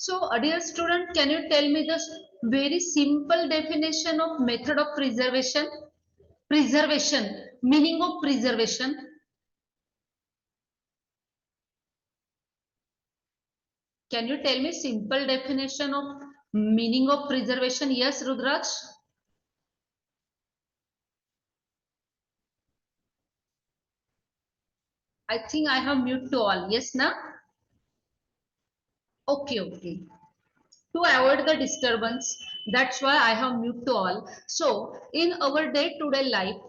So dear student, can you tell me the very simple definition of method of preservation? Preservation, meaning of preservation. Can you tell me simple definition of meaning of preservation? Yes, Rudraj. I think I have mute to all. Yes, na? Okay, okay. To avoid the disturbance, that's why I have mute to all. So in our day-to-day life,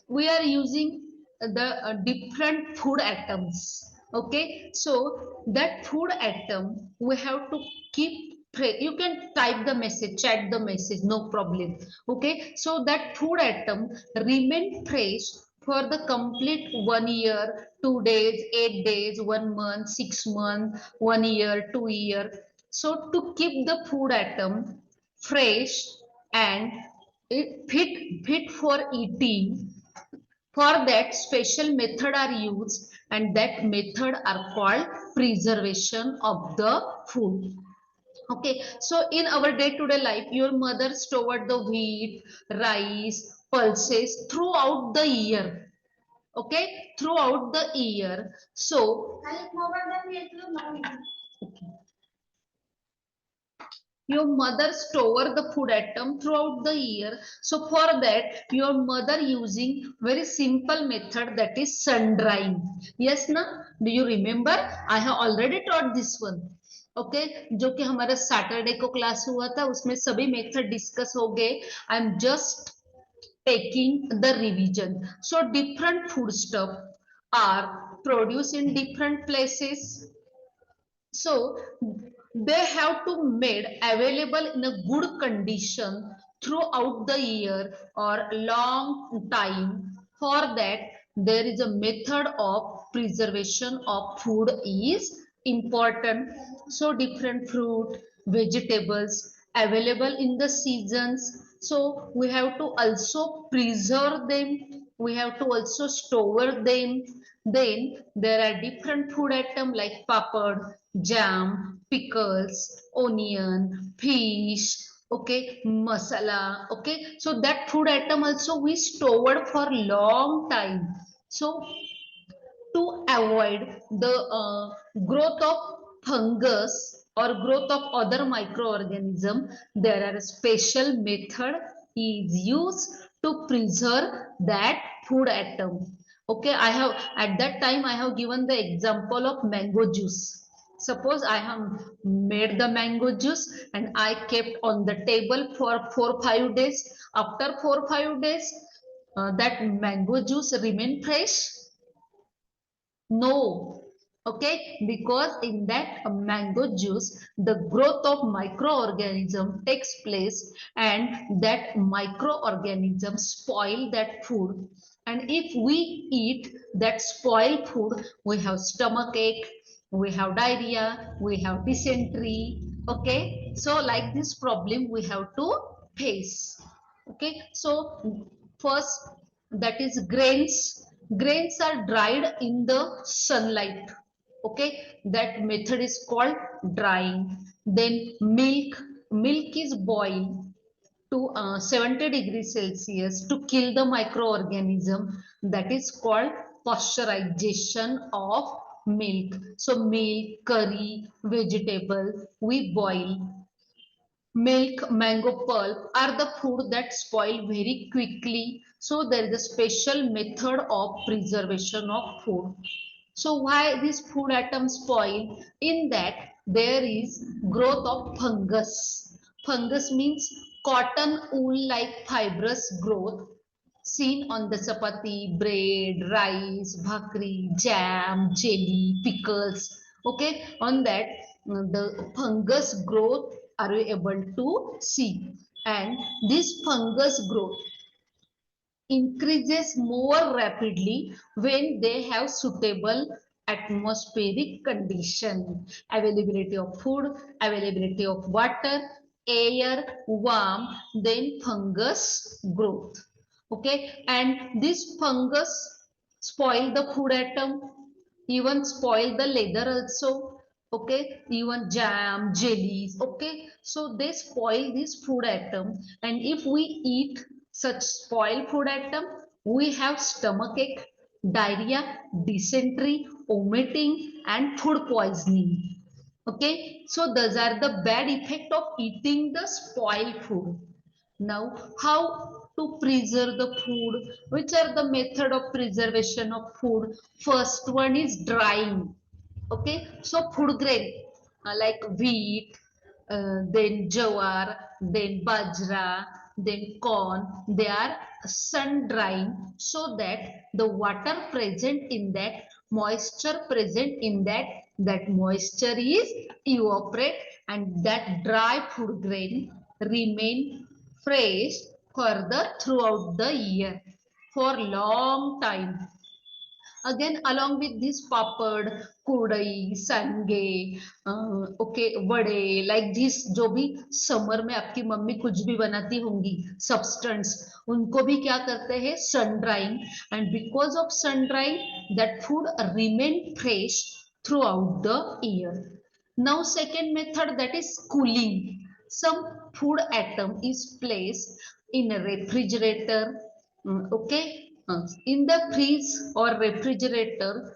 we are using the different food items. Okay, so that food item we have to keep. You can type the message, chat the message, no problem. Okay, so that food item remain fresh for the complete 1 year, 2 days, 8 days, 1 month, 6 months, 1 year, 2 year. So to keep the food item fresh and fit for eating, for that special method are used, and that method are called preservation of the food. Okay, so in our day-to-day life, your mother stored the wheat, rice, pulses throughout the year. Okay, throughout the year. So your mother store the food item throughout the year. So for that, your mother using very simple method, that is sun drying. Yes na? Do you remember? I have already taught this one. Okay जो कि हमारा Saturday को class हुआ था, उसमें सभी method discuss हो गए. I am just taking the revision. So different food stuff are produced in different places. So they have to made available in a good condition throughout the year or long time. For that, there is a method of preservation of food is important. So different fruit, vegetables available in the seasons. So we have to also preserve them. We have to also store them. Then there are different food items like papad, jam, pickles, onion, fish, okay, masala, okay. So that food item also we stored for long time. So to avoid the growth of fungus or growth of other microorganism, there are a special method is used to preserve that food item. Okay, I have at that time I have given the example of mango juice. Suppose I have made the mango juice and I kept on the table for 4 5 days. After 4 5 days, that mango juice remain fresh. No, okay, because in that mango juice, the growth of microorganism takes place, and that microorganism spoil that food. And if we eat that spoiled food, we have stomach ache, we have diarrhea, we have dysentery. Okay, so like this problem we have to face. Okay, so first, that is grains. Grains are dried in the sunlight. Okay, that method is called drying. Then milk is boiled to 70 degrees Celsius to kill the microorganism. That is called pasteurization of milk. So milk, curry, vegetable, we boil. Milk, mango pulp are the food that spoil very quickly. So there is a special method of preservation of food. So why these food items spoil? In that there is growth of fungus. Fungus means cotton wool like fibrous growth seen on the chapati, bread, rice, bhakri, jam, jelly, pickles. Okay, on that the fungus growth are we able to see, and this fungus growth increases more rapidly when they have suitable atmospheric condition, availability of food, availability of water, air, warm, then fungus growth. Okay, and this fungus spoil the food atom, even spoil the leather also. okay, even jam, jellies, okay, so they spoil this food atom, and if we eat such spoiled food atom, we have stomachache, diarrhea, dysentery, vomiting, and food poisoning. Okay, so those are the bad effect of eating the spoiled food. Now, how to preserve the food? Which are the method of preservation of food? First one is drying. Okay, so food grain like wheat, then jawar, then bajra, then corn, they are sun drying so that the water present in that, moisture present in that, that moisture is evaporate, and that dry food grain remain fresh further throughout the year for long time. Again, along with this papad, kudai, sange, okay वड़े, like this, जो भी summer में आपकी mummy कुछ भी बनाती होंगी substance, उनको भी क्या करते हैं, sun drying, and because of sun drying that food remain fresh throughout the year. Now second method, that is cooling. Some food atom is placed in a refrigerator, okay, in the fridge or refrigerator,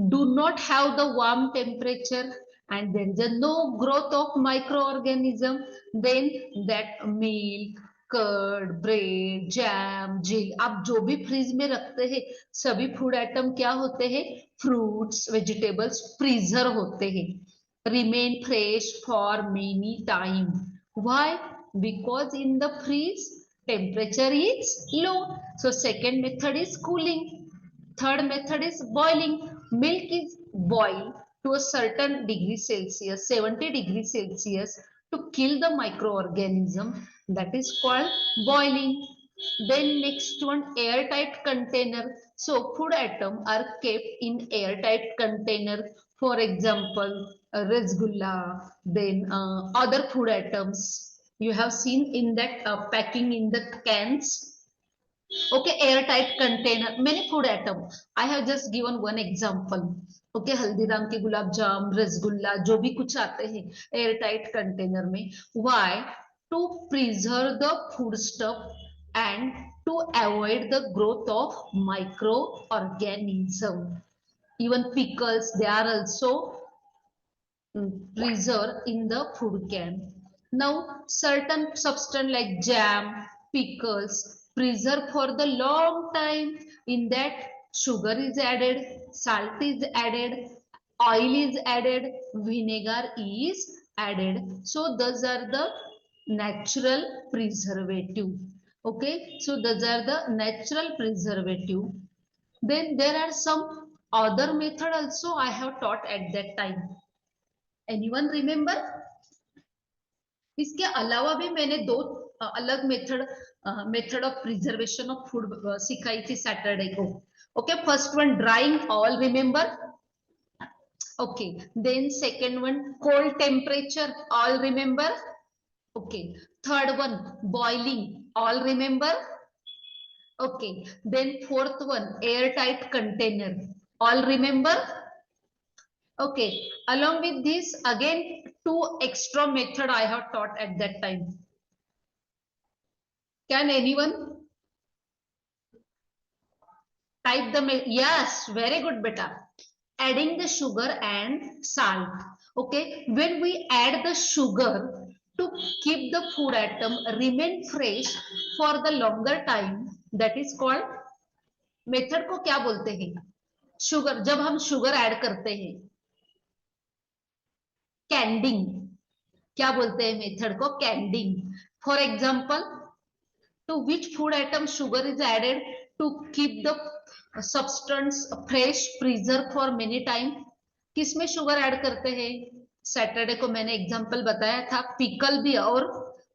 do not have the warm temperature, and there is a no growth of microorganism, then that milk, curd, bread, jam, jelly, आप जो भी fridge में रखते हैं सभी food item क्या होते हैं, फ्रूट्स, वेजिटेबल्स फ्रीजर होते हैं, remain fresh for many time. Why? Because in the freeze temperature is low. So second method is cooling. Third method is boiling. Milk is boiled to a certain degree Celsius, 70 degrees Celsius, to kill the microorganism. That is called boiling. Then next one, airtight container. So food atom are kept in airtight container. For example, rasgulla, then other food items. You have seen in that packing in the cans. Okay, airtight container, many food atom. I have just given one example. Okay, Haldiram के गुलाब जाम, रसगुल्ला, जो भी कुछ आते हैं airtight container में. Why? To preserve the food stuff and to avoid the growth of microorganism. Even pickles, they are also preserved in the food can. Now, certain substance like jam, pickles, preserve for the long time. In that, sugar is added, salt is added, oil is added, vinegar is added. So, those are the natural preservative. Okay, so those are the natural preservative. Then there are some other method also I have taught at that time. Anyone remember? इसके अलावा भी मैंने दो अलग method of preservation of food सिखाई थी Saturday को. Okay, first one drying, all remember. Okay, then second one cold temperature, all remember. Okay, third one boiling, all remember. Okay, then fourth one air tight container, all remember. Okay, along with this, again, two extra method I have taught at that time. Can anyone type the, yes, very good, beta. Adding the sugar and salt. Okay, when we add the sugar to keep the food atom remain fresh for the longer time, that is called, method को क्या बोलते हैं, sugar. जब हम sugar add करते हैं, कैंडिंग, क्या बोलते हैं मेथड को, candying. For example, to which food item sugar is added to keep the substance fresh, preserve for many time. किसमें शुगर ऐड करते हैं, सैटरडे को मैंने एग्जांपल बताया था, पिकल भी, और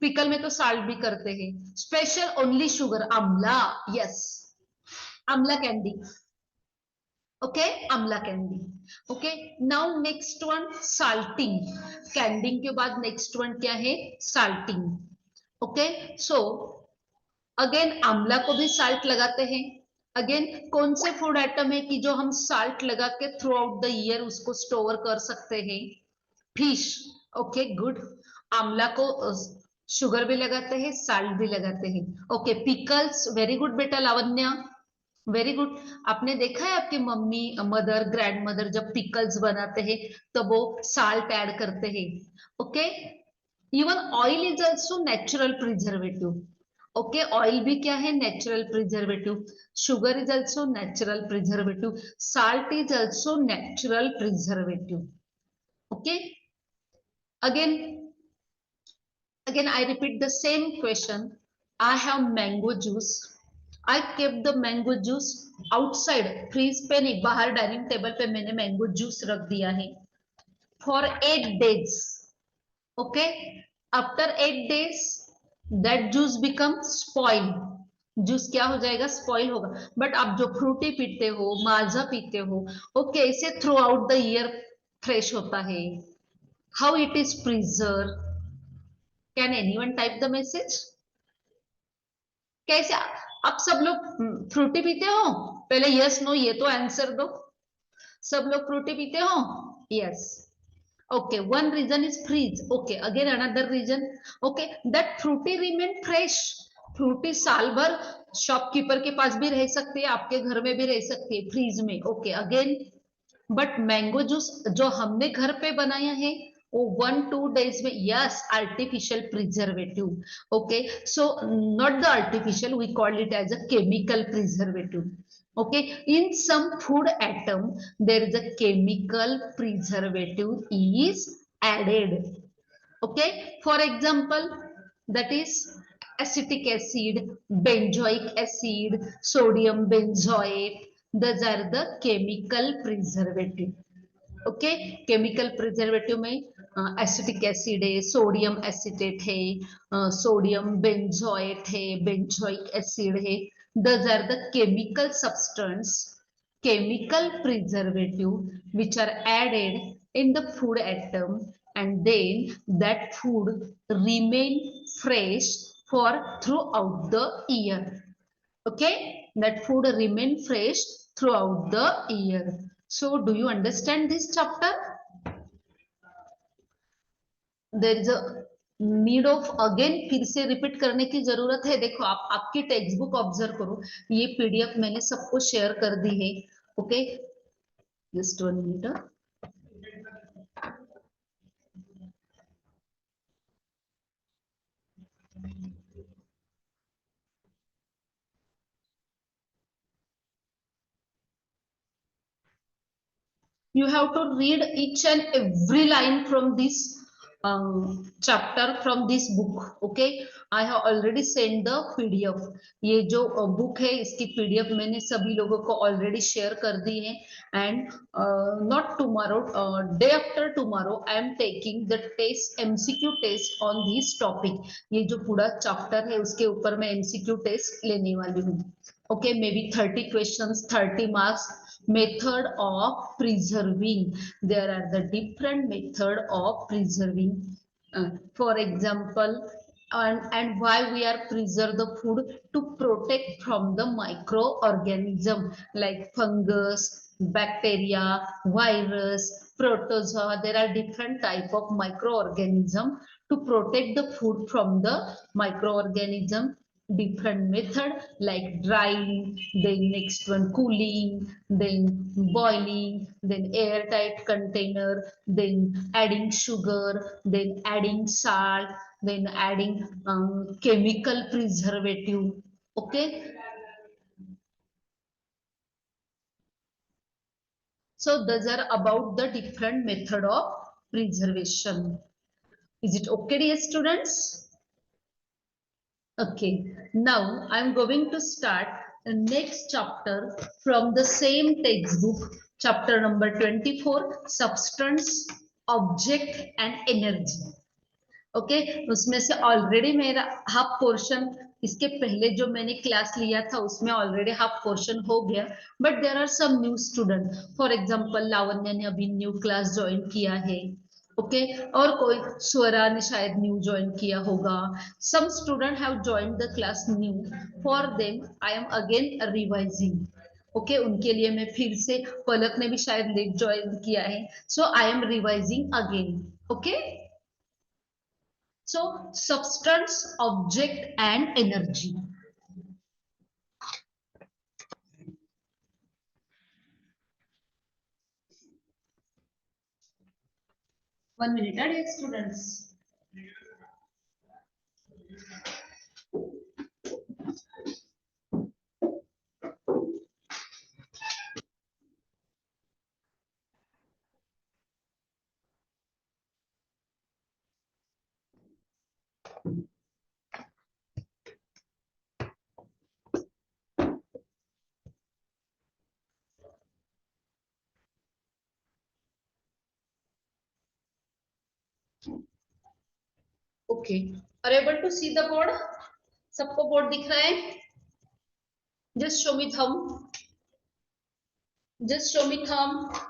पिकल में तो साल्ट भी करते हैं. Special only sugar, amla, yes, amla candy. Okay, amla candy. Okay, now next one salting. Candying के बाद नेक्स्ट वन क्या है, साल्टिंग. ओके, सो अगेन आंवला को भी साल्ट लगाते हैं. अगेन कौन से फूड आइटम है कि जो हम साल्ट लगा के थ्रू आउट द ईयर उसको स्टोर कर सकते हैं? फिश। Okay good. आंवला को शुगर भी लगाते हैं, साल्ट भी लगाते हैं। ओके पिकल्स, वेरी गुड बेटा लावण्य, वेरी गुड। आपने देखा है आपकी मम्मी, मदर, ग्रैंड मदर जब पिकल्स बनाते हैं तो वो साल्ट ऐड करते हैं। Okay. Even oil is also natural preservative. Okay oil भी क्या है? Natural preservative. Sugar is also natural preservative. Salt is also natural preservative. Okay. Again again I repeat the same question. I have mango juice. I kept the mango juice outside fridge पे नहीं, बाहर dining table पे मैंने mango juice रख दिया है for 8 days. Okay after 8 days that juice become spoil. Juice क्या हो जाएगा? स्पॉइल होगा। बट आप जो फ्रूटी पीते हो, माजा पीते हो, ओके इसे through out the year fresh होता है। How it is preserve? Can anyone type the message? कैसे? आप सब लोग फ्रूटी पीते हो? पहले यस नो ये तो आंसर दो। सब लोग फ्रूटी पीते हो? Yes. Okay one reason is fridge. Okay again another reason. Okay that Frooti remain fresh. Frooti साल भर शॉपकीपर के पास भी रह सकती है, आपके घर में भी रह सकती है फ्रीज में। Okay again but mango juice जो हमने घर पे बनाया है वो 1-2 days में, yes artificial preservative. Okay so not the artificial, we called it as a chemical preservative. Okay, in some food atom there is a chemical preservative is added. Okay, for example that is acetic acid, benzoic acid, sodium benzoate. Those are the chemical preservative. Okay chemical preservative में acetic acid है, sodium acetate है, sodium benzoate है, benzoic acid है. These are the chemical substance, chemical preservative which are added in the food atom, and then that food remain fresh for throughout the year. Okay, that food remain fresh throughout the year. So do you understand this chapter? There is a need of again फिर से repeat करने की जरूरत है. देखो आप आपकी text book observe करो, ये पीडीएफ मैंने सबको शेयर कर दी है. Okay just 1 minute. You have to read each and every line from this chapter from this book. Okay, I have already sent the PDF. ये जो बुक है इसकी पीडीएफ मैंने सभी लोगों को ऑलरेडी शेयर कर दी है. And not tomorrow, day after tomorrow I am taking the test, MCQ test on this topic. ये जो पूरा चैप्टर है उसके ऊपर मैं एमसीक्यू टेस्ट लेने वाली हूँ. Okay may be 30 questions, 30 marks. Method of preserving, there are the different method of preserving. For example, and why we are preserve the food? To protect from the microorganism like fungus, bacteria, virus, protozoa. There are different type of microorganism. To protect the food from the microorganism, different method like drying, then next one cooling, then boiling, then airtight container, then adding sugar, then adding salt, then adding chemical preservative. Okay, so those are about the different method of preservation. Is it okay, dear students? Okay, now I'm going to start the next chapter from the same textbook, chapter number 24, substance, object and energy. Okay उसमें से already मेरा half portion, इसके पहले जो मैंने class लिया था उसमें ऑलरेडी हाफ पोर्शन हो गया. But there are some new student. For example Lavanya ने अभी न्यू क्लास ज्वाइन किया है. ओके और कोई स्वरा ने शायद न्यू ज्वाइन किया होगा. Some student have joined the class new. For them I am again revising. Okay उनके लिए मैं फिर से, पलक ने भी शायद लेट ज्वाइन किया है, so I am revising again. Okay so substance, object and energy. 1 minute, dear students. Okay are able to see the board? सबको बोर्ड दिख रहा है? Just show me thumb. Just show me thumb.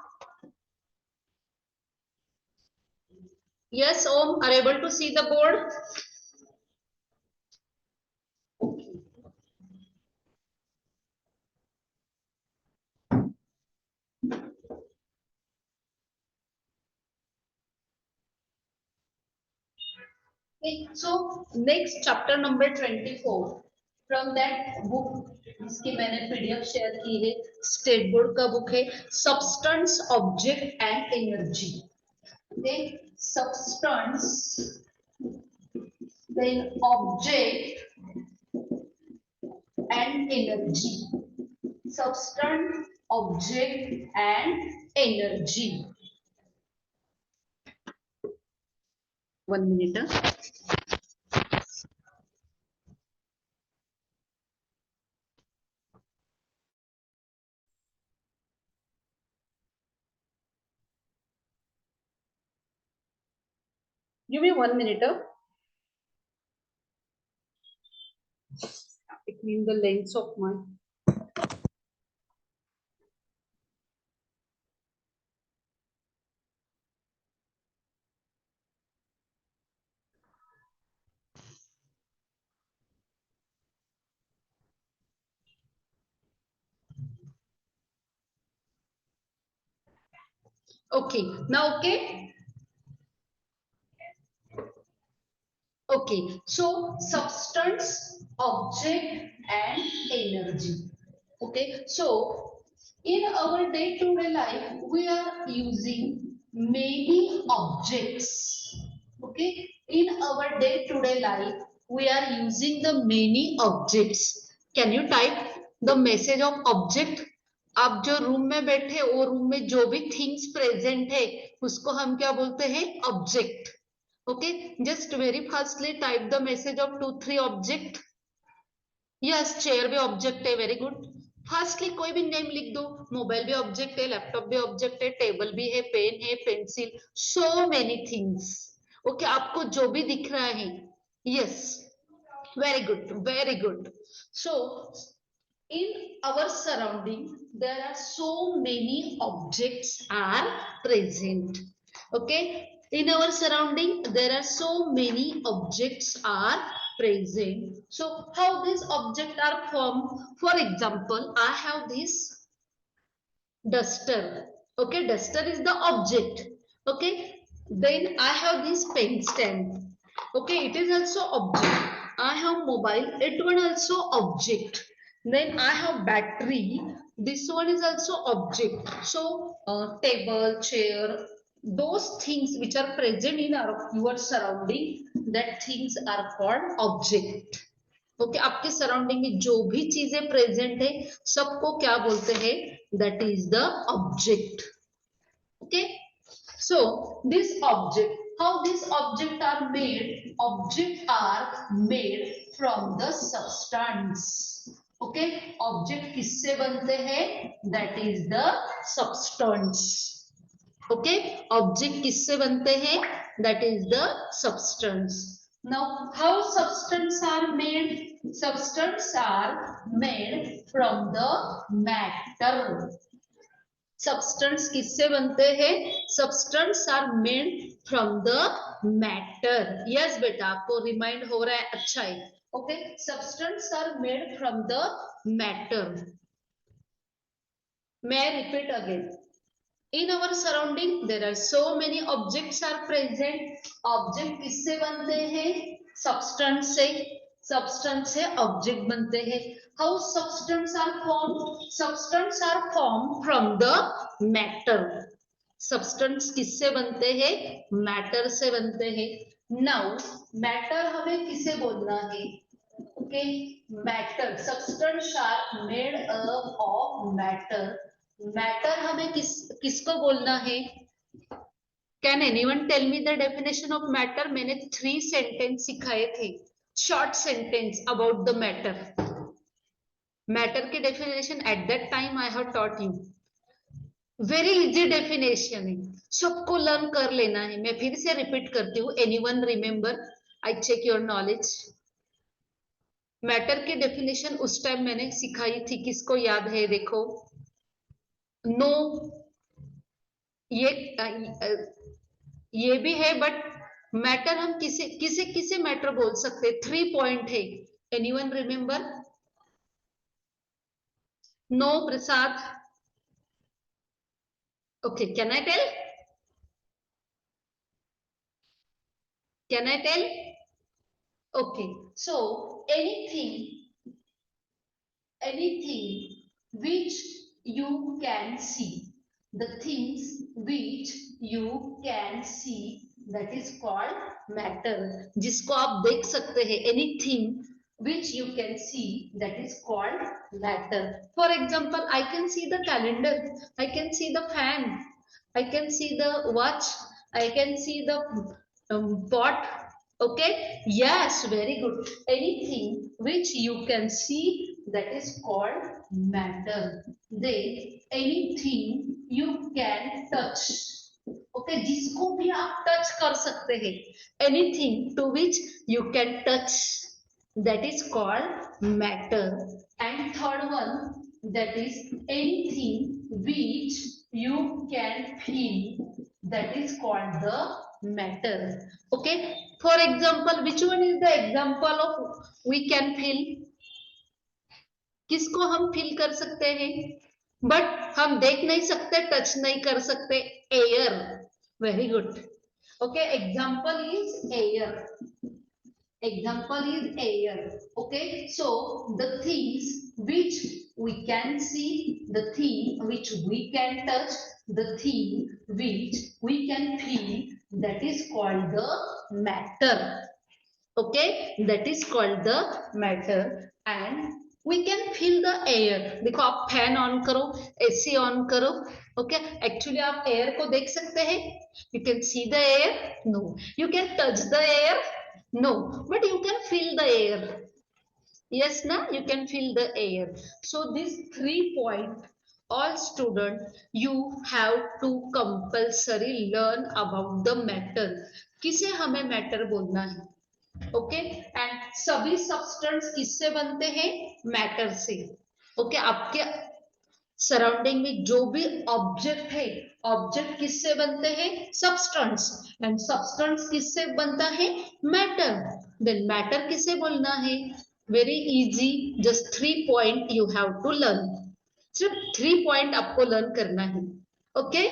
Yes, Om, are able to see the board? Okay, so next chapter number 24 from that book जिसकी मैंने PDF share की है, state board का book है, substance, object and energy. Substance, then object and energy. Substance, object and energy. 1 minute. Give me 1 minute. It means the length of my. Okay, now okay. Okay, so substance, object and energy. Okay, so in our day-to-day life, we are using many objects. Okay, in our day-to-day life, we are using the many objects. Can you type the message of object? आप जो room में बैठे वो room में जो भी things present है उसको हम क्या बोलते हैं? Object. Okay, just very firstly type the message of 2-3 object. Yes, chair भी object है, very good. Firstly कोई भी नेम लिख दो. मोबाइल भी ऑब्जेक्ट है, लैपटॉप भी ऑब्जेक्ट है, टेबल भी है, पेन है, pencil, so many things. Okay, आपको जो भी दिख रहा है. Yes, very good, very good. So in our surrounding there are so many objects are present. Okay, in our surrounding there are so many objects are present. So how these objects are formed? For example, I have this duster. Okay, duster is the object. Okay, then I have this pen stand. Okay, it is also object. I have mobile, it one also object. Then I have battery, this one is also object. So table, chair, those things which are present in your surrounding, that things are called object. Okay, आपके surrounding में जो भी चीजें present है सबको क्या बोलते हैं? That is the object. Okay, so this object, how these objects are made? Objects are made from the substance. Okay, object किससे बनते हैं? That is the substance. Okay, object किससे बनते हैं? That is the substance. Now how substance are made? Substance are made from the matter. Substance किससे बनते हैं? Substance are made from the matter. Yes बेटा, आपको रिमाइंड हो रहा है, अच्छा है। Okay, substance are made from the matter. May I repeat again? In our surrounding there are so many objects are present. Object किससे बनते हैं? Substance से। Substance से object बनते हैं। How substance are formed? Substance are formed from the matter. Substance किससे बनते हैं? Matter से बनते हैं। Now matter हमें किसे बोलना है? Okay, matter. Substance are made up of matter. Matter हमें किसको बोलना है? Can anyone tell me the definition of matter? मैंने 3 सेंटेंस सिखाए थे, short sentence about the matter. Matter की definition at that time I have taught you. Very easy definition है, सबको लर्न कर लेना है। मैं फिर से रिपीट करती हूँ, anyone remember? I check your knowledge. Matter की डेफिनेशन उस टाइम मैंने सिखाई थी, किसको याद है? देखो, नो, ये भी है, बट मैटर हम किसे किसे किसे मैटर बोल सकते? 3 पॉइंट है। Anyone remember? No Prasad? Okay, can I tell? Can I tell? Okay, so anything which you can see, the things which you can see, that is called matter. जिसको आप देख सकते हैं, anything which you can see, that is called matter. For example, I can see the calendar, I can see the fan, I can see the watch, I can see the pot. Okay, yes, very good. Anything which you can see, that is called matter. Then anything you can touch. Okay, जिसको भी आप touch कर सकते हैं, anything to which you can touch, that is called matter. And third one, that is anything which you can feel, that is called the matter. Okay, for example, which one is the example of we can feel? किसको हम feel कर सकते हैं, but हम देख नहीं सकते, touch नहीं कर सकते? Air. Very good. Okay, example is air. Example is air. Okay, so the things which we can see, the thing which we can touch, the thing which we can feel, that is called the matter. Okay, that is called the matter. And we can feel the air. देखो, आप fan on करो, AC on करो, okay, actually आप air को देख सकते हैं? You can see the air? No. You can touch the air? No, but you can feel the air. Yes, na? You can feel the air. So these 3 points, all students, you have to compulsory learn about the matter. किसे हमें matter बोलना है? Okay, and सभी substance किससे बनते हैं? Matter से। Okay, आपके सराउंडिंग में जो भी ऑब्जेक्ट है, ऑब्जेक्ट किससे बनते हैं? सब्सटेंस। एंड सब्सटेंस किससे बनता है? मैटर। देन मैटर किसे बोलना है? Very easy, just 3 point you have to learn. सिर्फ 3 पॉइंट आपको लर्न करना है। Okay,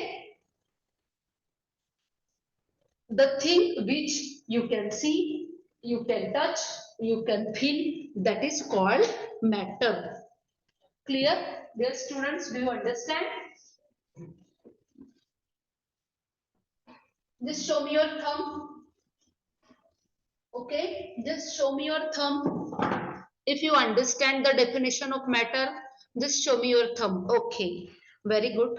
the thing which you can see, you can touch, you can feel, that is called matter. Clear? Dear students, do you understand? Just show me your thumb. Okay, just show me your thumb. If you understand the definition of matter, just show me your thumb. Okay, very good.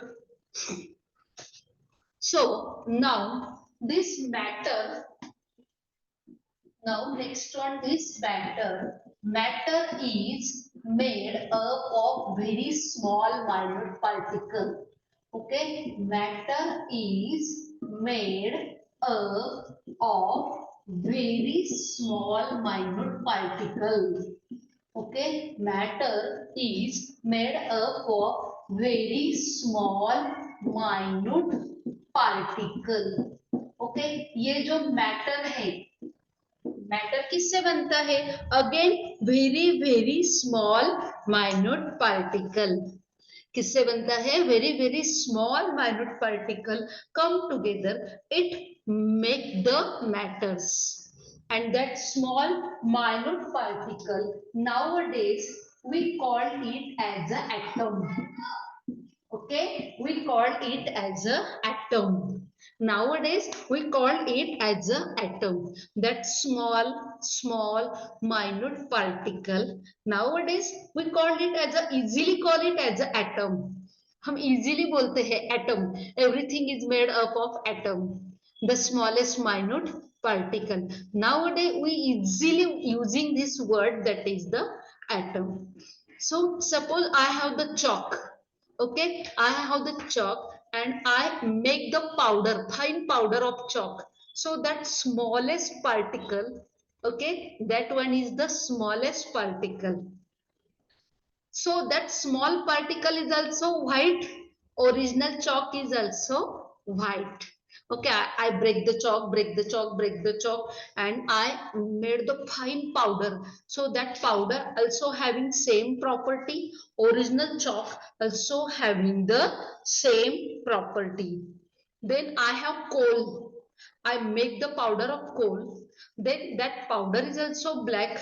So now this matter, now next one is matter. Matter is made up of very small minute particle. Okay, matter is made up of very small minute particle. Okay, matter is made up of very small minute particle. Okay, ये जो matter है, matter किससे बनता है? Again very very small minute particle. किससे बनता है? Very very small minute particle come together, it make the matters, and that small minute particle nowadays we call it as a atom. Okay, we call it as a atom. Nowadays we call it as a atom. That small minute particle, nowadays we call it as a, easily call it as a atom. हम easily बोलते हैं atom. Everything is made up of atom, the smallest minute particle. Nowadays we easily using this word, that is the atom. So suppose I have the chalk. Okay, I have the chalk and I make the powder, fine powder of chalk. So that smallest particle, okay, that one is the smallest particle. So that small particle is also white. Original chalk is also white. Okay, I break the chalk, break the chalk, break the chalk, and I made the fine powder. So that powder also having same property. Original chalk also having the same property. Then I have coal. I make the powder of coal. Then that powder is also black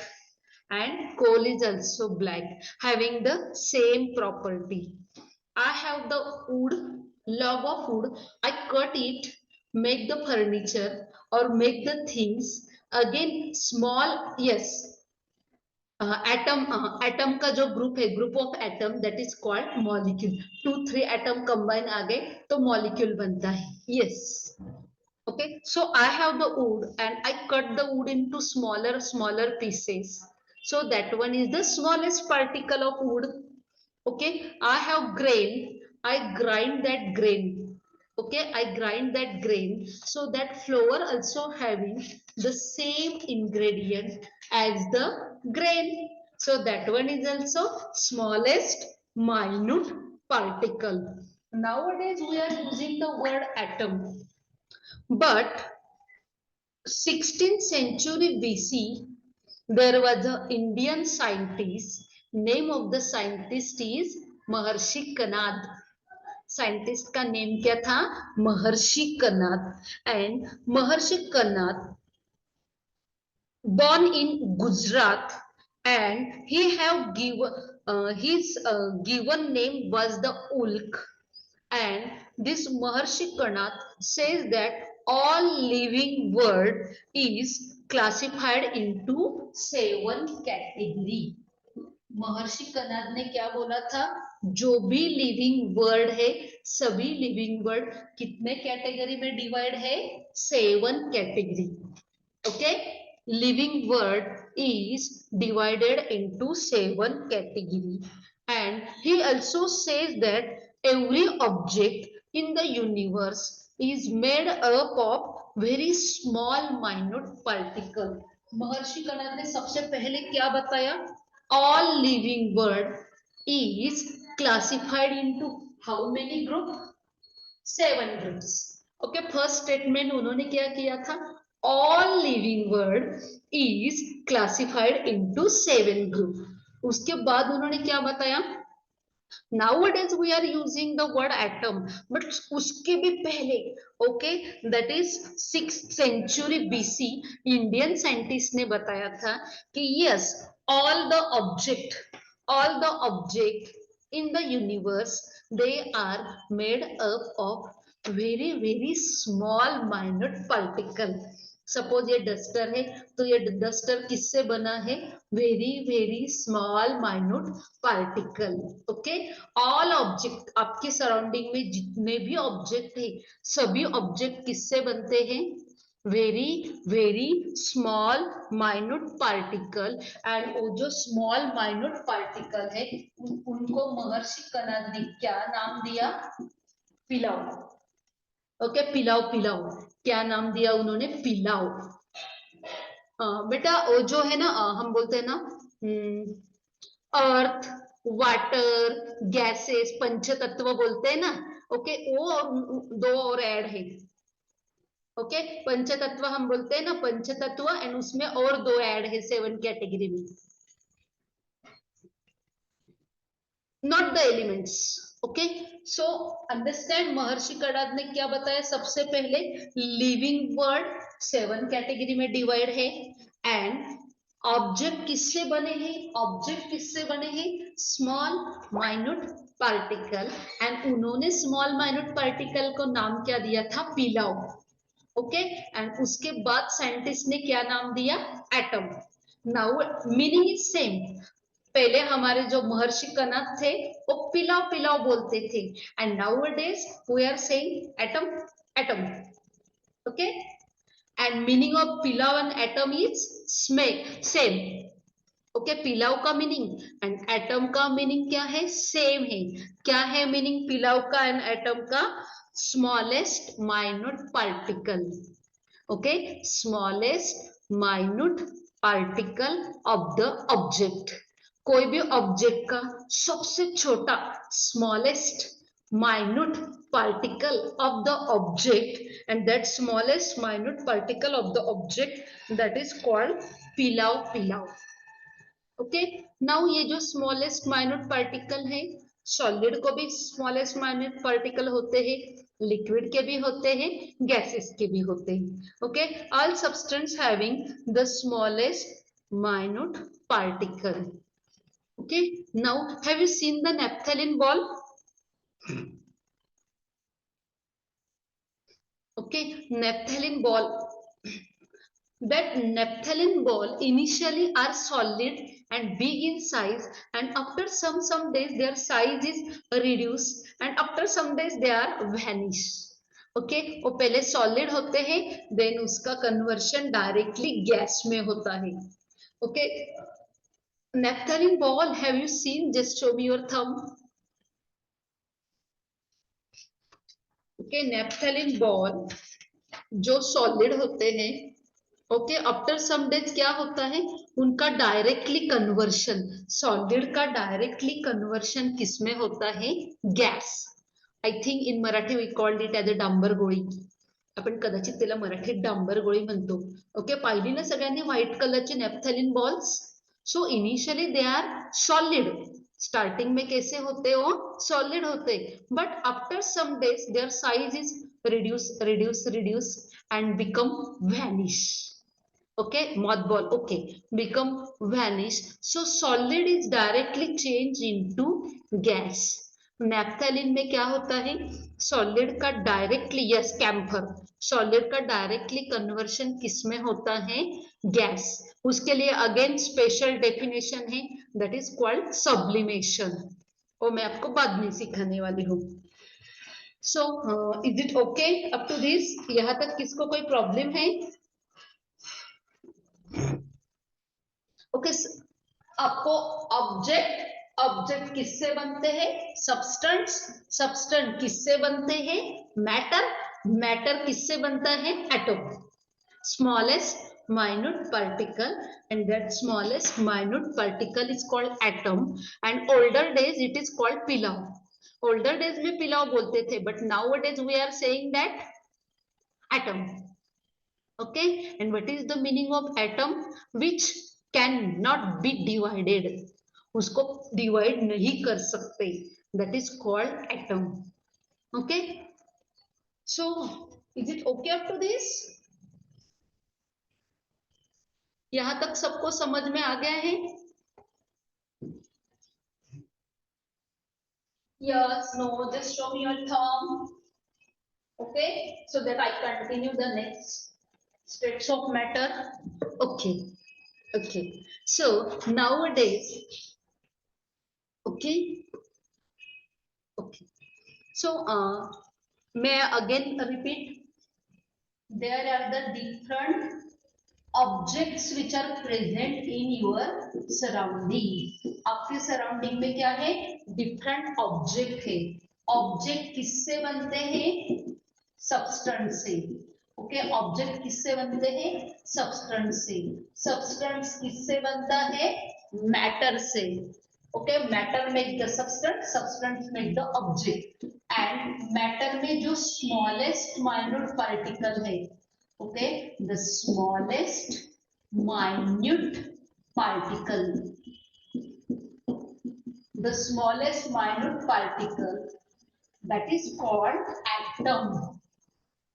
and coal is also black, having the same property. I have the wood, log of wood. I cut it, make the furniture or make the things. Again, small, yes, atom का जो group है, group of atom, that is called molecule. 2-3 atom combine आ गए तो molecule बनता है. Yes. Okay, so I have the wood and I cut the wood into smaller pieces. So that one is the smallest particle of wood. Okay, I have grain. I grind that grain. Okay, I grind that grain. So that flour also having the same ingredient as the grain. So that one is also smallest minute particle. Nowadays we are using the word atom. But 16th century BC, there was an Indian scientist. Name of the scientist is Maharshi Kanad. Scientist का name क्या था? महर्षि Kanad. And Maharshi Kanad born in Gujarat, and he have given his given name was the Ulk. And this Maharshi Kanad says that all living world is classified into 7 category. महर्षि कनाद ने क्या बोला था? जो भी living word है, सभी लिविंग वर्ड कितने category में डिवाइड है? 7 category. Okay, living word is divided into 7 category. And he also says that every object in the universe is made up of very small minute particle. महर्षि कनाद ने सबसे पहले क्या बताया? All living world is classified into how many group? 7 groups. Okay, first statement उन्होंने क्या किया था? All living world is classified into 7 group. उसके बाद उन्होंने क्या बताया? Nowadays we are using the word atom, but उसके भी पहले, okay, that is 6th century BC, Indian scientist ने बताया था कि yes, all the object in the universe, they are made up of very very small minute particle. Suppose ये duster है तो ये डस्टर किससे बना है? Very very small minute particle. Okay, all object, आपके सराउंडिंग में जितने भी ऑब्जेक्ट है, सभी ऑब्जेक्ट किससे बनते हैं? Very very small minute particle. And वो जो स्मॉल माइन्यूट पार्टिकल है, उनको महर्षि कनाद ने क्या नाम दिया? पिलाव. ओके, पिलाव पिलाव. क्या नाम दिया उन्होंने? पिलाव. बेटा वो जो है ना, हम बोलते हैं ना अर्थ, वाटर, गैसेस, पंचतत्व बोलते हैं ना, ओके, वो और दो और ऐड है, ओके, पंचतत्व हम बोलते हैं ना, पंचतत्व, एंड उसमें और दो ऐड है 7 कैटेगरी में, not the elements, okay. So understand, महर्षि कणाद ने क्या बताया, सबसे पहले लिविंग वर्ड 7 कैटेगरी में डिवाइड है, एंड ऑब्जेक्ट किससे बने हैं, ऑब्जेक्ट किससे बने हैं, स्मॉल माइन्यूट पार्टिकल, एंड उन्होंने स्मॉल माइन्यूट पार्टिकल को नाम क्या दिया था, पिलाव, ओके, एंड उसके बाद साइंटिस्ट ने क्या नाम दिया, atom. Now meaning is same, पहले हमारे जो महर्षि कणाद थे वो पिलाव पिलाव बोलते थे, and now days we are saying atom, atom, okay, and meaning of पिलाव and atom is same, okay, पिलाव का मीनिंग एंड एटम का मीनिंग क्या है, सेम है। क्या है मीनिंग पिलाव का एंड एटम का, smallest minute particle, okay, smallest minute particle of the object, कोई भी ऑब्जेक्ट का सबसे छोटा smallest minute particle of the object, and that smallest minute particle of the object, that is called पिलाव पिलाव, ओके। नाउ ये जो स्मॉलेस्ट माइन्यूट पार्टिकल है, सॉलिड को भी स्मॉलेस्ट माइन्यूट पार्टिकल होते हैं, लिक्विड के भी होते हैं, गैसेस के भी होते हैं, okay, all substance having the smallest minute particle, okay. Now have you seen the naphthalene ball, okay, naphthalene ball, that naphthalene ball initially are solid and big in size, and after some days their size is reduced, and after some days they are vanish, okay, वो पहले solid होते हैं, then उसका conversion directly gas में होता है, okay. Naphthalene ball, have you seen, just show me your thumb, okay, naphthalene ball जो solid होते हैं, ओके, आफ्टर सम डेज क्या होता है, उनका डायरेक्टली कन्वर्शन, सॉलिड का डायरेक्टली कन्वर्शन किसमें होता है, gas, I think in Marathi we called it as a डांबर गोळी, आपण कदाचित त्याला मराठीत डांबर गोळी म्हणतो, ओके, पाहिली ना सगळ्यांनी व्हाईट कलरचे naphthalene balls, so initially they are solid, starting में कैसे होते हो, सॉलिड होते, but after some days their size is reduce and become vanish, okay, mothball, okay, become vanish, so solid is directly changed into gas, naphthalene में क्या होता है, solid का डायरेक्टली, यस कैम्फर, सॉलिड का डायरेक्टली कन्वर्शन किसमें होता है, gas, उसके लिए अगेन स्पेशल डेफिनेशन है, दैट इज कॉल्ड सब्लिमेशन, वो मैं आपको बाद में सिखाने वाली हूँ। So is it okay up to this, यहां तक किसको कोई प्रॉब्लम है, ओके, आपको ऑब्जेक्ट किससे बनते हैं, सब्सटेंस, सब्सटेंस किससे बनते हैं, मैटर किससे बनता है, atom, smallest minute particle, and that smallest minute particle is called atom, and older days it is called pilav, older days में पिलाव बोलते थे, but nowadays we are saying that atom, okay, and what is the meaning of atom, which cannot be divided, उसको divide नहीं कर सकते, that is called atom, okay. So is it okay up to this, यहां तक सबको समझ में आ गया है, yes, no, just show me your thumb, okay, so that I continue the next states of matter, okay, okay, so nowadays, okay, okay, so may I again repeat, there are the different objects which are present in your surrounding, आपके surrounding में क्या है, different object है, object किससे बनते हैं, substance से, okay, object किससे बनते हैं, सब्सटेंस से, सब्सटेंस किससे बनता है, मैटर से, okay, matter make the substance, substance make the object, and matter में जो स्मॉलेस्ट माइन्यूट पार्टिकल है, okay, the smallest minute particle, the smallest minute particle, that is called atom.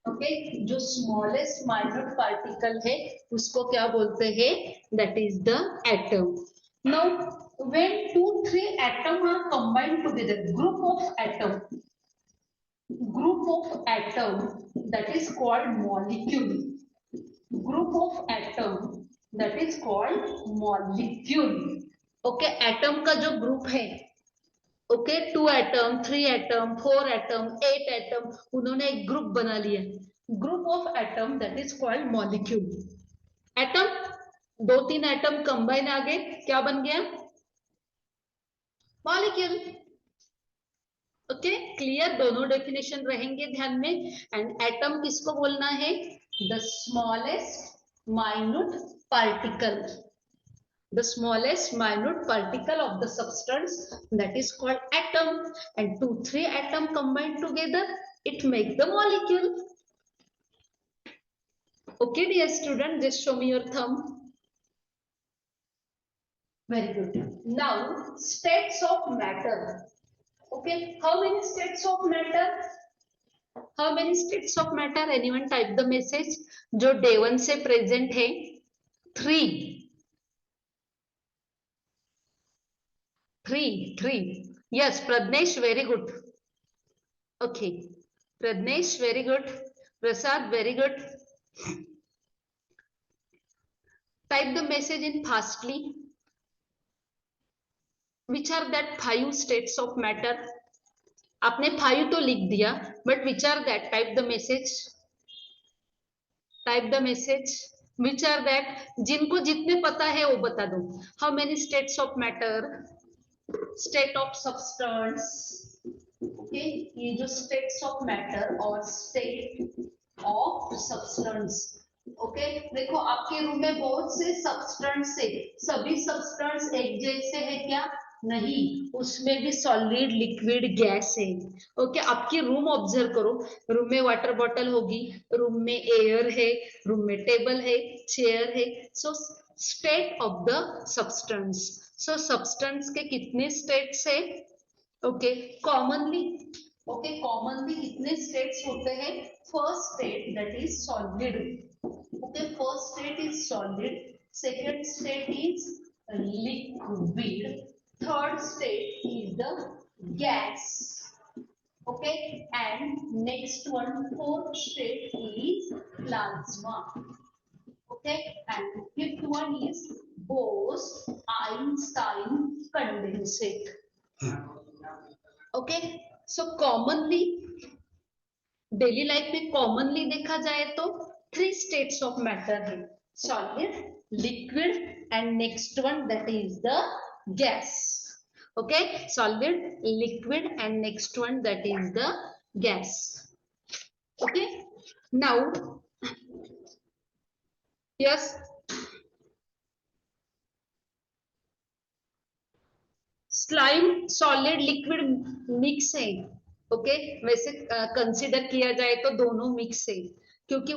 Okay, जो smallest minute particle है उसको क्या बोलते हैं, that is the atom. Now when 2-3 atom are combined together, group of atom, that is called molecule. Group of atom, that is called molecule. Okay, atom का जो group है, okay, 2 atom, 3 atom, 4 atom, 8 atom, उन्होंने एक group बना लिया, group of atom, that is called molecule. Atom, 2-3 atom combine आ गए, क्या बन गया, मॉलिक्यूल. ओके, क्लियर, दोनों डेफिनेशन रहेंगे ध्यान में. एंड एटम किसको बोलना है, the smallest minute particle, the smallest minute particle of the substance, that is called atom, and 2-3 atom combined together, it make the molecule. Okay dear student, just show me your thumb. Very good. Now states of matter. Okay, how many states of matter, how many states of matter, anyone type the message. जो day 1 से present है, 3. 3. Yes, Pradnesh, very good. Okay, Pradnesh, very good. Prasad, very good. Type the message in fastly. Which are that 5 states of matter? आपने 5 तो लिख दिया, but which are that? Type the message. Type the message. Which are that? जिनको जितने पता है वो बता दो. How many states of matter? State of substance. Okay, ये जो states of matter और state of substance. ओके, देखो आपके रूम में बहुत से सब्सटेंस है, सभी सब्सटेंस एक जैसे है क्या, नहीं, उसमें भी सॉलिड, लिक्विड, गैस है. ओके, आपकी रूम ऑब्जर्व करो, रूम में वाटर बॉटल होगी, रूम में एयर है, रूम में टेबल है, चेयर है. So state of the substance, so substance के कितने स्टेट्स है, ओके, कॉमनली, ओके, कॉमनली कितने स्टेट्स होते हैं, first state that is solid. Okay, first state is solid, second state is liquid, third state is the gas. Okay, and next one, fourth state is plasma. Okay, and fifth one is Bose-Einstein condensate. Okay, so commonly daily life में commonly देखा जाए तो 3 states of matter है, solid, liquid, and next one that is the gas. Okay, solid, liquid, and next one that is the gas. Okay, now yes, slime solid liquid mix है. Okay, वैसे consider किया जाए तो दोनों mix है, क्योंकि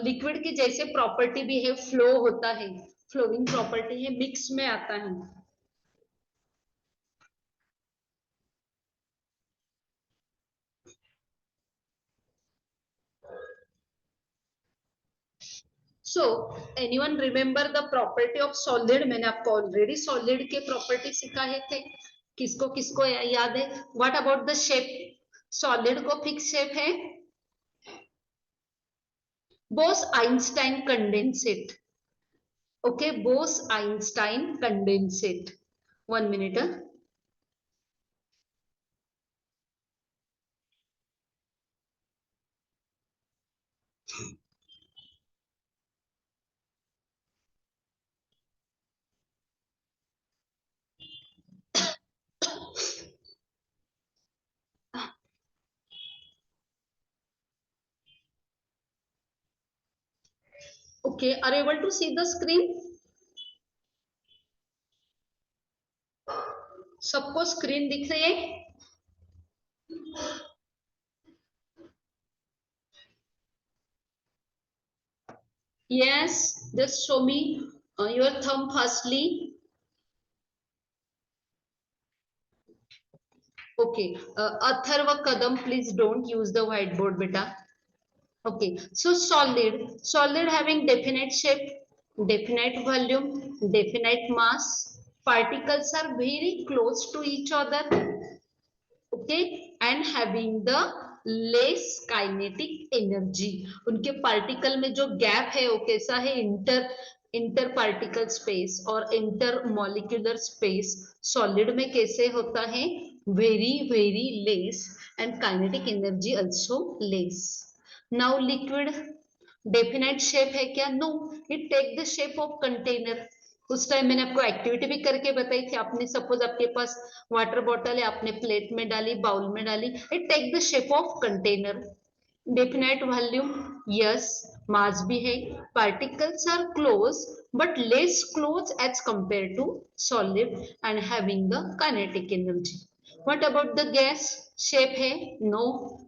liquid की जैसे प्रॉपर्टी भी है, फ्लो होता है, फ्लोइंग प्रॉपर्टी है, मिक्स में आता है. So anyone remember the property of solid? मैंने आपको ऑलरेडी सॉलिड के प्रॉपर्टी सिखाए थे, किसको किसको याद है? What about the shape? Solid को फिक्स शेप है, Bose Einstein condensate. Okay, Bose Einstein condensate. 1 minute. Okay, are you able to see the screen? Screen दिख रही है? Yes, just show me your thumb firstly. Okay, Atharva Kadam, please don't use the whiteboard, beta. Okay, so solid having definite shape, definite volume, definite mass. Particles are very close to each other, okay, and having the less kinetic energy. उनके particle में जो gap है वो कैसा है? Inter particle space और inter molecular space solid में कैसे होता है? Very very less and kinetic energy also less. Now liquid definite shape है क्या? No, it take the shape of container. उस टाइम मैंने आपको एक्टिविटी भी करके बताई थी. आपने सपोज आपके पास वाटर बॉटल है, आपने प्लेट में डाली, बाउल में डाली, it take the shape of container. Definite volume, yes, mass भी है. Particles are close but less close as compare to solid and having the kinetic energy. What about the gas? Shape है? No.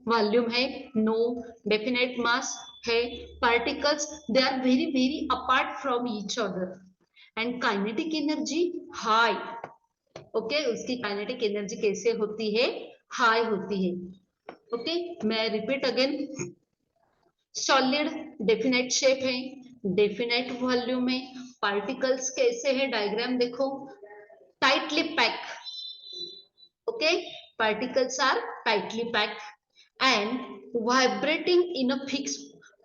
Volume है? No. Definite mass है. Particles they are very very apart from each other and kinetic energy high. Okay, उसकी kinetic energy कैसे होती है? High होती है. Okay, मैं repeat again. Solid definite shape है, डेफिनेट वॉल्यूम है. पार्टिकल्स कैसे है? डायग्राम देखो. Tightly pack. Okay, particles are tightly pack and vibrating in a fix.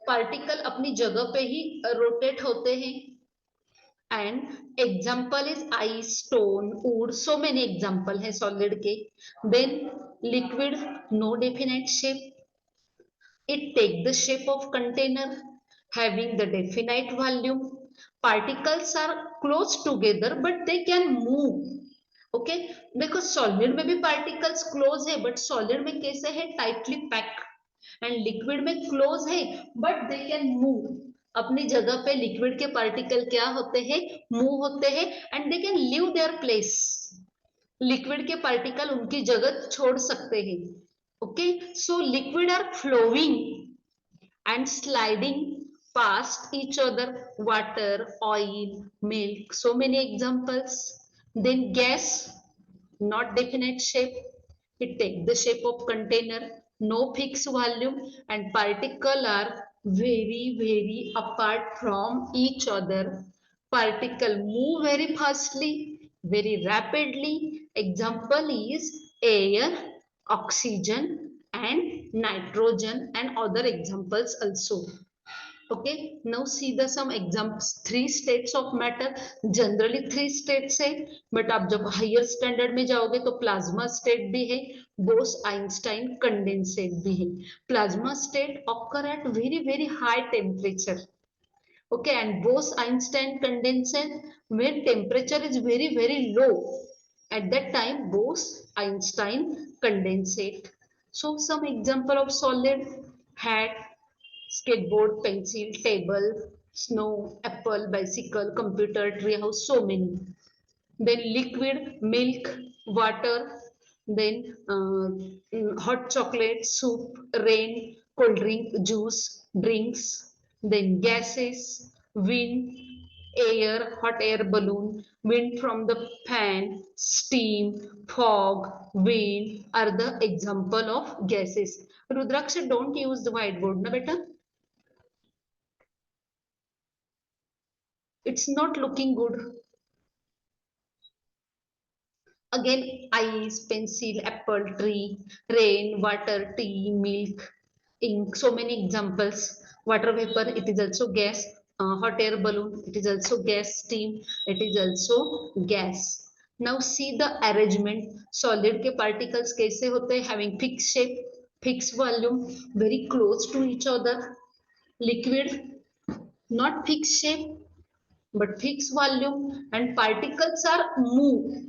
Particle अपनी जगह पे ही रोटेट होते हैं. And example is ice, stone, wood. So many example है solid के. Then liquid, no definite shape. It take the shape of container having the definite volume. Particles are close together but they can move. Okay, देखो solid में भी particles close है but solid में कैसे है? Tightly pack. And liquid में close है but they can move. अपनी जगह पे लिक्विड के पार्टिकल क्या होते हैं? मूव होते हैं and they can leave their place. Liquid के पार्टिकल उनकी जगह छोड़ सकते हैं. Okay, so liquid are flowing and sliding past each other. Water, oil, milk, so many examples. Then gas, not definite shape, it take the shape of container, no fixed volume and particle are very very apart from each other. Particle move very fastly, very rapidly. Example is air, oxygen and nitrogen and other examples also. Okay, now see the some examples. Three states of matter, generally three states है, but आप जब higher standard में जाओगे तो plasma state भी है, Bose Einstein condensate भी है. Plasma state occur at very very high temperature. Okay, and Bose Einstein condensate when temperature is very very low. At that time Bose Einstein condensate. So some example of solid: hat, skateboard, pencil, table, snow, apple, bicycle, computer, treehouse, so many. Then liquid, milk, water, then hot chocolate, soup, rain, cold drink, juice, drinks, then gases, wind, air, hot air balloon, wind from the fan, steam, fog, wind are the example of gases. Rudraksha, don't use the whiteboard, na beta? It's not looking good. Again, ice, pencil, apple, tree, rain, water, tea, milk, ink. So many examples. Water vapor, it is also gas. Hot air balloon, it is also gas. Steam, it is also gas. Now see the arrangement. Solid के particles कैसे होते हैं? Having fixed shape, fixed volume, very close to each other. Liquid, not fixed shape, but fixed volume, and particles are move.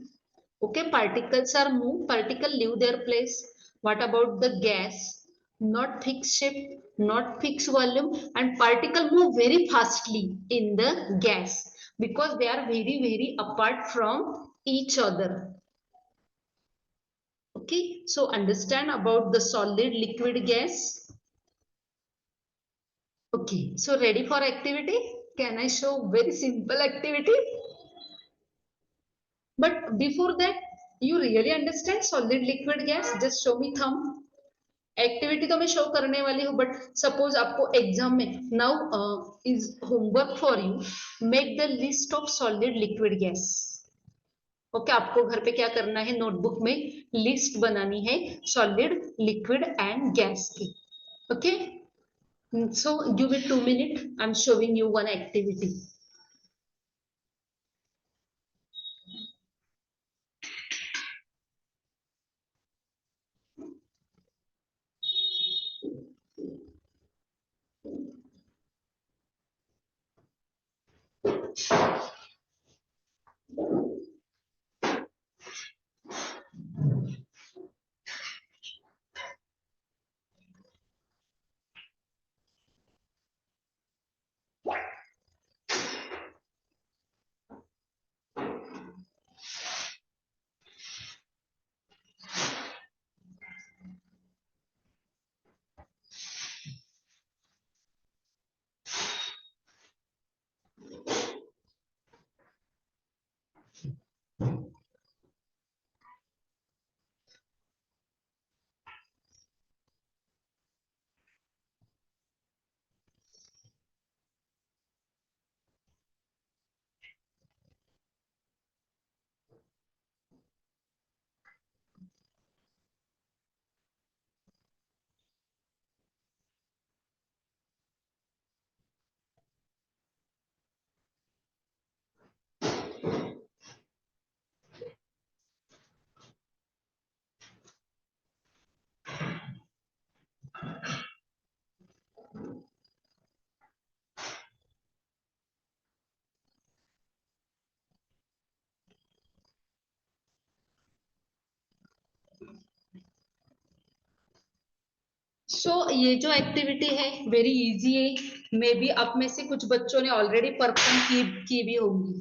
Okay, particles are move, particle leave their place. What about the gas? Not fixed shape, not fixed volume, and particle move very fastly in the gas because they are very very apart from each other. Okay, so understand about the solid, liquid, gas. Okay, so ready for activity? Can I show very simple activity? But before that, you really understand solid, liquid, gas? Just show me thumb. Activity तो मैं show करने वाली हूँ, but suppose आपको exam में now is homework for you, make the list of solid liquid gas. Okay, आपको घर पे क्या करना है, नोटबुक में लिस्ट बनानी है सॉलिड, लिक्विड एंड गैस की. Okay, so give it 2 minutes. I am showing you one activity. So ये जो एक्टिविटी है वेरी इजी है. मे बी आप में से कुछ बच्चों ने ऑलरेडी परफॉर्म की भी होंगी.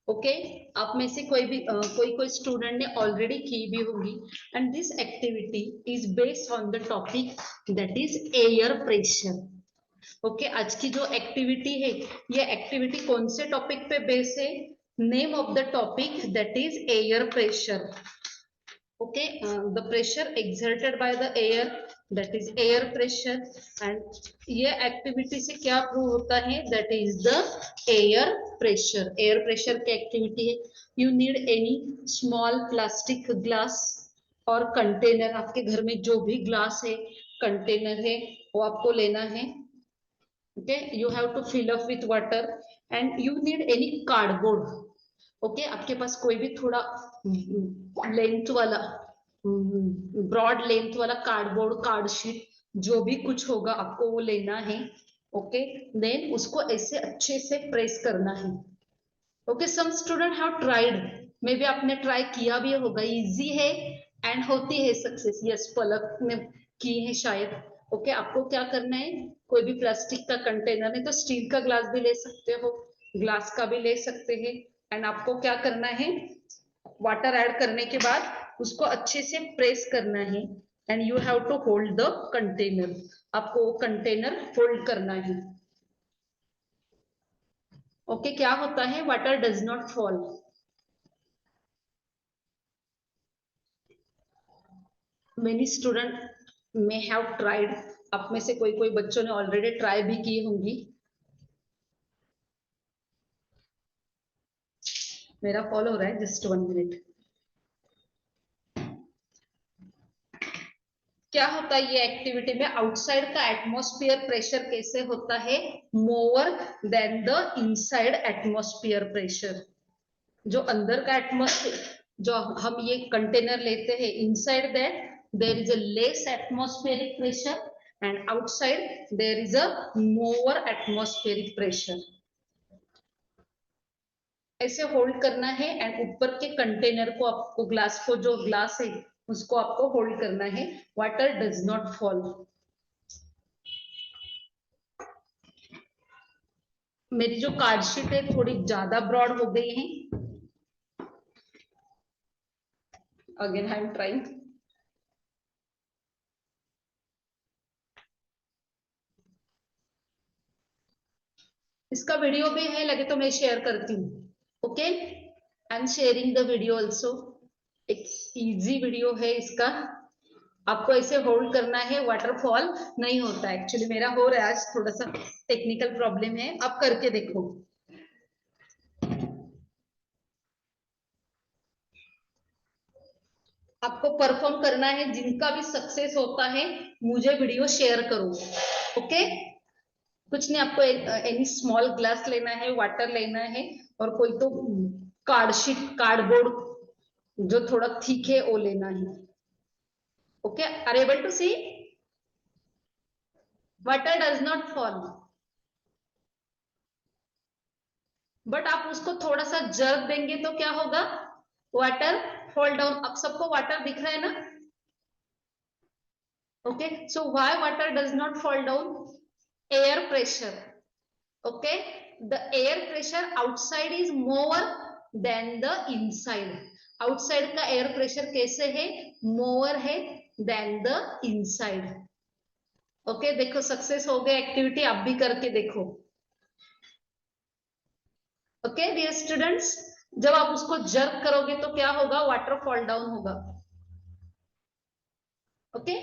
ओके, आप में से कोई स्टूडेंट ने ऑलरेडी की भी होगी. And this activity is based on the topic that is air pressure. Okay, आज की जो एक्टिविटी है, ये एक्टिविटी कौन से टॉपिक पे बेस है? Name of the topic that is air pressure. Okay, the pressure exerted by the air, that is air pressure. And ये एक्टिविटी से क्या प्रूव होता है? that is the air pressure. air pressure की activity है. you need any small plastic glass और container. आपके घर में जो भी ग्लास है, कंटेनर है, वो आपको लेना है. okay, you have to fill up with water and you need any cardboard. Okay, आपके पास कोई भी थोड़ा लेंथ वाला, ब्रॉड लेंथ वाला कार्डबोर्ड, कार्ड शीट, जो भी कुछ होगा आपको वो लेना है. ओके, देन उसको ऐसे अच्छे से प्रेस करना है. Okay, some student have tried, may be आपने ट्राई किया भी होगा. इजी है एंड होती है सक्सेस. यस, पलक ने की है शायद. ओके, आपको क्या करना है, कोई भी प्लास्टिक का कंटेनर, नहीं तो स्टील का ग्लास भी ले सकते हो, ग्लास का भी ले सकते हैं. एंड आपको क्या करना है, वाटर ऐड करने के बाद उसको अच्छे से प्रेस करना है. And you have to hold the container. आपको कंटेनर होल्ड करना है. ओके, क्या होता है, water does not fall. Many student may have tried. आप में से कोई बच्चों ने ऑलरेडी ट्राई भी की होंगी. मेरा कॉल हो रहा है, जस्ट 1 minute. क्या होता है ये एक्टिविटी में, आउटसाइड का एटमॉस्फेयर प्रेशर कैसे होता है, more than the inside atmosphere pressure. जो अंदर का एटमॉस्फेयर, जो हम ये कंटेनर लेते हैं, inside that there is a less atmospheric pressure and outside there is a more atmospheric pressure. ऐसे होल्ड करना है एंड ऊपर के कंटेनर को, आपको ग्लास को, जो ग्लास है उसको आपको होल्ड करना है. Water does not fall. मेरी जो कार्ड शीट है थोड़ी ज्यादा ब्रॉड हो गई है. Again I am trying. इसका वीडियो भी है, लगे तो मैं शेयर करती हूँ. Okay, I am sharing the video also. एक इजी वीडियो है इसका. आपको ऐसे होल्ड करना है, वाटरफॉल नहीं होता. एक्चुअली मेरा हो रहा है आज, थोड़ा सा टेक्निकल प्रॉब्लम है. आप करके देखो. आपको परफॉर्म करना है. जिनका भी सक्सेस होता है मुझे वीडियो शेयर करो. ओके, कुछ नहीं, आपको एनी स्मॉल ग्लास लेना है, वाटर लेना है, और कोई तो कार्डशीट, कार्डबोर्ड जो थोड़ा थिक है वो लेना है. Okay, are able to see? Water does not fall, but आप उसको थोड़ा सा जर्क देंगे तो क्या होगा? Water fall down. अब सबको वाटर दिख रहा है ना? Okay, so why water does not fall down? Air pressure. Okay, the air pressure outside is more than the inside. outside का air pressure कैसे है? more है than the inside. ओके, देखो सक्सेस हो गया एक्टिविटी. आप भी करके देखो. ओके डियर स्टूडेंट्स, जब आप उसको जर्क करोगे तो क्या होगा? वाटर फॉल डाउन होगा. Okay,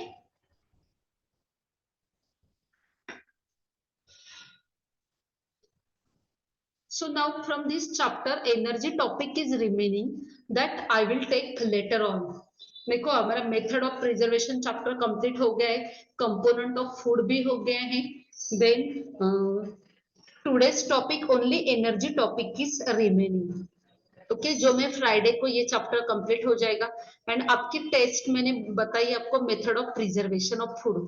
so now from this chapter energy topic is remaining, that I will take later on. देखो, हमारा method of preservation chapter complete हो गया है, कंपोनेंट ऑफ फूड भी हो गए हैं. Then today's topic only energy topic is remaining. Okay, जो मैं फ्राइडे को ये चैप्टर कंप्लीट हो जाएगा. एंड आपकी टेस्ट मैंने बताई आपको, method of preservation of food.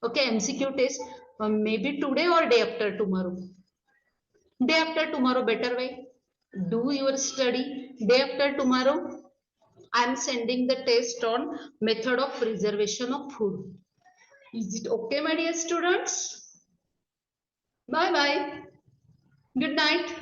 Okay, MCQ test may be today और day after tomorrow. Day after tomorrow, better way. Do your study. Day after tomorrow, I am sending the test on method of preservation of food. Is it okay, my dear students? Bye bye. Good night.